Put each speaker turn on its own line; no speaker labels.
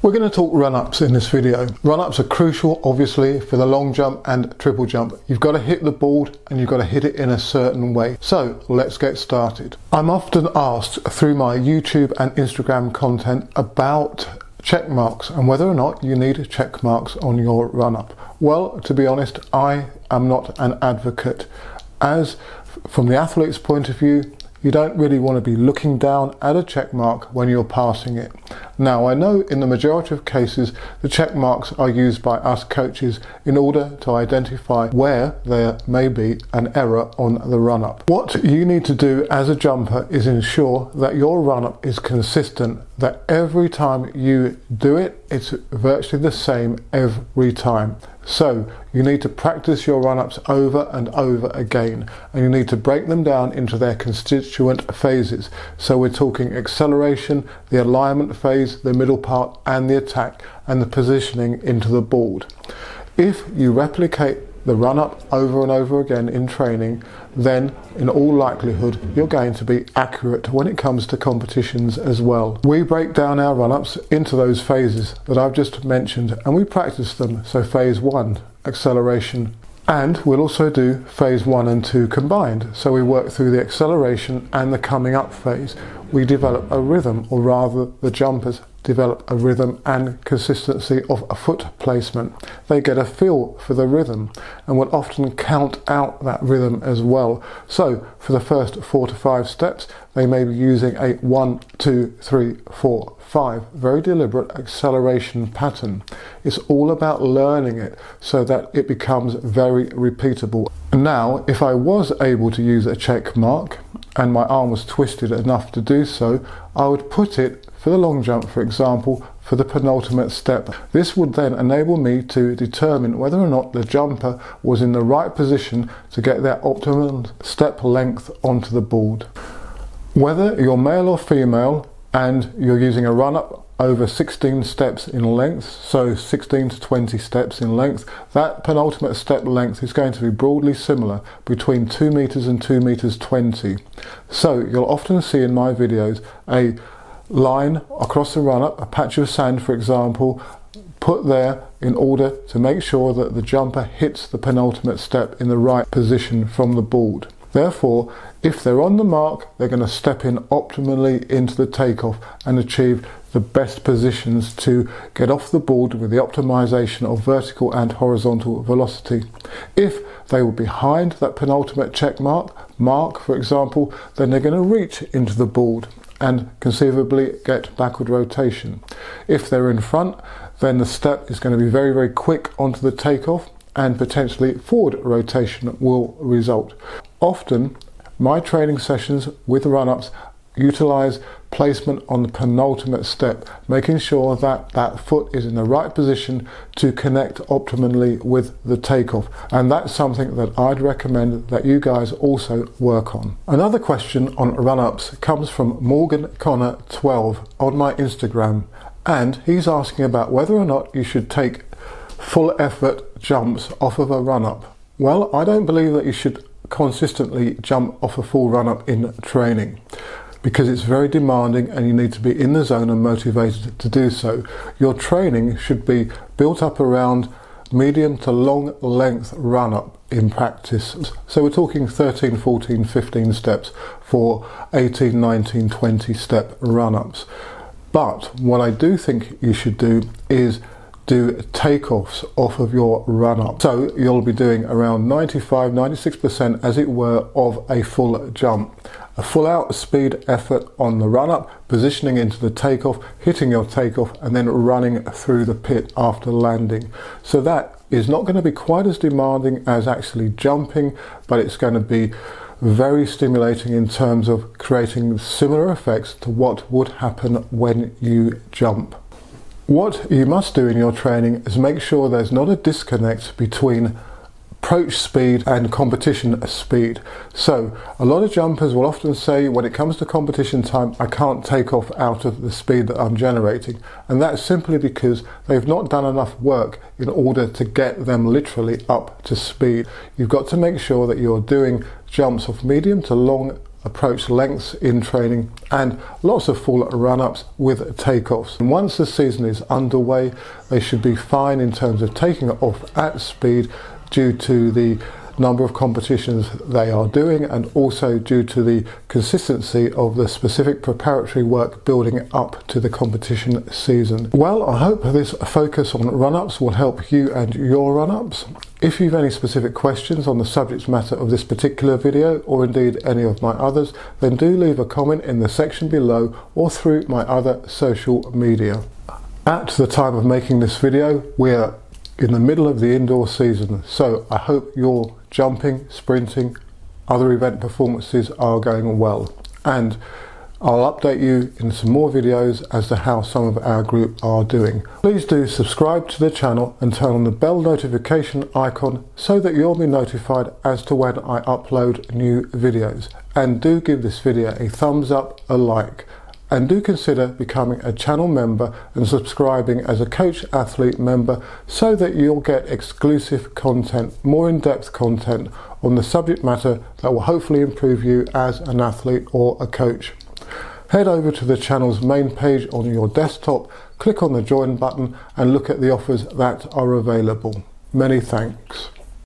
We're going to talk run-ups in this video. Run-ups are crucial, obviously, for the long jump and triple jump. You've got to hit the board and you've got to hit it in a certain way. So let's get started. I'm often asked through my YouTube and Instagram content about check marks and whether or not you need check marks on your run-up. Well, to be honest, I am not an advocate, as from the athlete's point of view, you don't really want to be looking down at a check mark when you're passing it. Now, I know in the majority of cases the check marks are used by us coaches in order to identify where there may be an error on the run-up. What you need to do as a jumper is ensure that your run-up is consistent, that every time you do it, it's virtually the same every time. So you need to practice your run-ups over and over again, and you need to break them down into their constituent phases. So we're talking acceleration, the alignment phase, the middle part, and the attack, and the positioning into the board. If you replicate the run-up over and over again in training, then in all likelihood you're going to be accurate when it comes to competitions as well. We break down our run-ups into those phases that I've just mentioned, and we practice them. So phase 1, acceleration, and we'll also do phase 1 and 2 combined. So we work through the acceleration and the coming up phase. We develop a rhythm, or rather the jumpers develop a rhythm and consistency of a foot placement. They get a feel for the rhythm and will often count out that rhythm as well. So for the first 4 to 5 steps, they may be using a 1, 2, 3, 4, 5, very deliberate acceleration pattern. It's all about learning it so that it becomes very repeatable. Now, if I was able to use a check mark and my arm was twisted enough to do so, I would put it for the long jump, for example, for the penultimate step. This would then enable me to determine whether or not the jumper was in the right position to get their optimum step length onto the board. Whether you're male or female and you're using a run-up over 16 steps in length, so 16 to 20 steps in length, that penultimate step length is going to be broadly similar between 2 meters and 2 meters 20. So you'll often see in my videos a line across the run-up, a patch of sand for example, put there in order to make sure that the jumper hits the penultimate step in the right position from the board. Therefore, if they're on the mark, they're going to step in optimally into the takeoff and achieve the best positions to get off the board with the optimization of vertical and horizontal velocity. If they were behind that penultimate check mark for example, then they're going to reach into the board and conceivably get backward rotation. If they're in front, then the step is going to be very, very quick onto the takeoff, and potentially forward rotation will result. Often my training sessions with run-ups utilize placement on the penultimate step, making sure that that foot is in the right position to connect optimally with the takeoff, and that's something that I'd recommend that you guys also work on. Another question on run-ups comes from Morgan Connor 12 on my Instagram, and he's asking about whether or not you should take full effort jumps off of a run-up. Well, I don't believe that you should consistently jump off a full run-up in training, because it's very demanding and you need to be in the zone and motivated to do so. Your training should be built up around medium to long length run-up in practice. So we're talking 13, 14, 15 steps for 18, 19, 20 step run-ups. But what I do think you should do is do takeoffs off of your run-up. So you'll be doing around 95, 96% as it were of a full jump. A full out speed effort on the run-up, positioning into the takeoff, hitting your takeoff, and then running through the pit after landing. So that is not going to be quite as demanding as actually jumping, but it's going to be very stimulating in terms of creating similar effects to what would happen when you jump. What you must do in your training is make sure there's not a disconnect between approach speed and competition speed. So a lot of jumpers will often say, when it comes to competition time, I can't take off out of the speed that I'm generating, and that's simply because they've not done enough work in order to get them literally up to speed. You've got to make sure that you're doing jumps of medium to long approach lengths in training, and lots of full run-ups with takeoffs. And once the season is underway, they should be fine in terms of taking it off at speed due to the number of competitions they are doing, and also due to the consistency of the specific preparatory work building up to the competition season. Well, I hope this focus on run-ups will help you and your run-ups. If you've any specific questions on the subject matter of this particular video, or indeed any of my others, then do leave a comment in the section below or through my other social media. At the time of making this video, we're in the middle of the indoor season, so I hope your jumping, sprinting, other event performances are going well, and I'll update you in some more videos as to how some of our group are doing. Please do subscribe to the channel and turn on the bell notification icon so that you'll be notified as to when I upload new videos, and do give this video a thumbs up, a like, and do consider becoming a channel member and subscribing as a Coach Athlete member so that you'll get exclusive content, more in-depth content on the subject matter that will hopefully improve you as an athlete or a coach. Head over to the channel's main page on your desktop, click on the join button and look at the offers that are available. Many thanks.